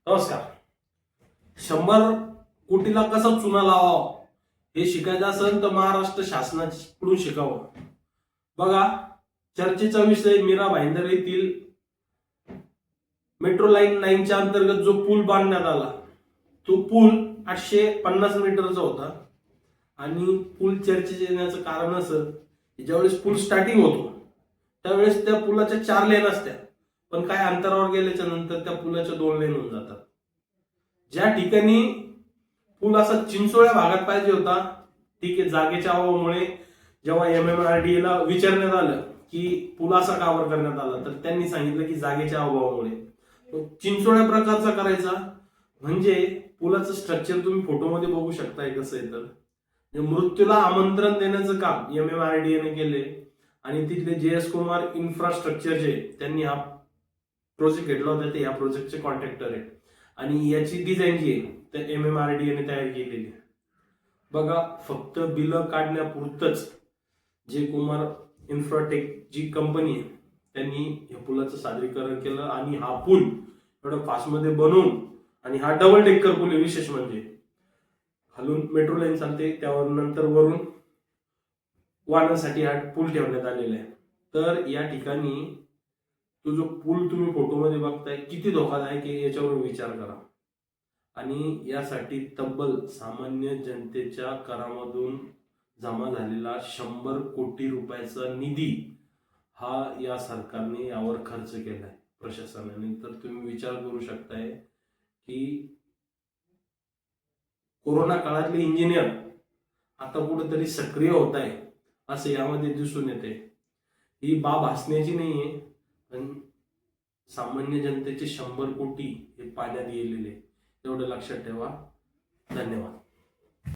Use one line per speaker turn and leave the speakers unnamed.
नमस्कार. 100 कोटीला कसा चुना लावावा हे शिकायचं असेल तर महाराष्ट्र शासनाकडून शिकावं. बघा, चर्चेचा विषय मीरा भाईंदर येथील मेट्रो लाईन 9च्या अंतर्गत जो पूल बांधण्यात आला, तो पूल 850 मीटरचा होता. आणि पूल चर्चेत येण्याचं कारण असं की ज्यावेळेस पूल स्टार्टिंग होतो त्यावेळेस त्या पुलाच्या 4 लेन असत्या, पण काय अंतरावर गेल्याच्या नंतर त्या पुलाच्या 2 लेन होऊन जातात. ज्या ठिकाणी पूल असा चिंचोळ्या भागात पाहिजे होता, ठीक आहे, जागेच्या अभावामुळे जेव्हा MMRDA ला विचारण्यात आलं की पूल असा कावर करण्यात आला, तर त्यांनी सांगितलं की जागेच्या अभावामुळे. चिंचोळ्या प्रकारचा करायचा म्हणजे पुलाचं स्ट्रक्चर तुम्ही फोटोमध्ये बघू शकताय कसं आहे. तर मृत्यूला आमंत्रण देण्याचं काम MMRDA ने केले आणि तिथले JS कुमार इन्फ्रास्ट्रक्चरचे त्यांनी हा प्रोजेक्ट घेतला होता. ते या प्रोजेक्टचे कॉन्ट्रॅक्टर आहेत आणि याची डिझाईन जी आहे तर MMRDA ने तयार केलेली आहे. बघा, फक्त बिलं काढण्यापुरतच जे कुमार इन्फ्राटेक जी कंपनी आहे त्यांनी या पुलाचं सादरीकरण केलं आणि हा पूल एवढं फास्टमध्ये बनवून, आणि हा डबल डेकर पूल आहे. विशेष म्हणजे खालून मेट्रो लाईन चालते, त्यावर नंतर वरून वाहनासाठी हा पूल ठेवण्यात आलेला आहे. तर या ठिकाणी तो जो पूल तुम्ही फोटोमध्ये बघताय किती धोकादायक आहे याच्यावर विचार करा. आणि यासाठी तब्बल सामान्य जनतेच्या करामधून जमा झालेला 100 कोटी रुपयाचा निधी हा या सरकारने यावर खर्च केलाय, प्रशासनाने. तर तुम्ही विचार करू शकताय की कोरोना काळातले इंजिनियर आता कुठेतरी सक्रिय होत आहे असं यामध्ये दिसून येते. ही बाब हसण्याची नाहीये, पण सामान्य जनतेचे 100 कोटी हे पाण्यात गेलेले, एवढं लक्षात ठेवा. धन्यवाद.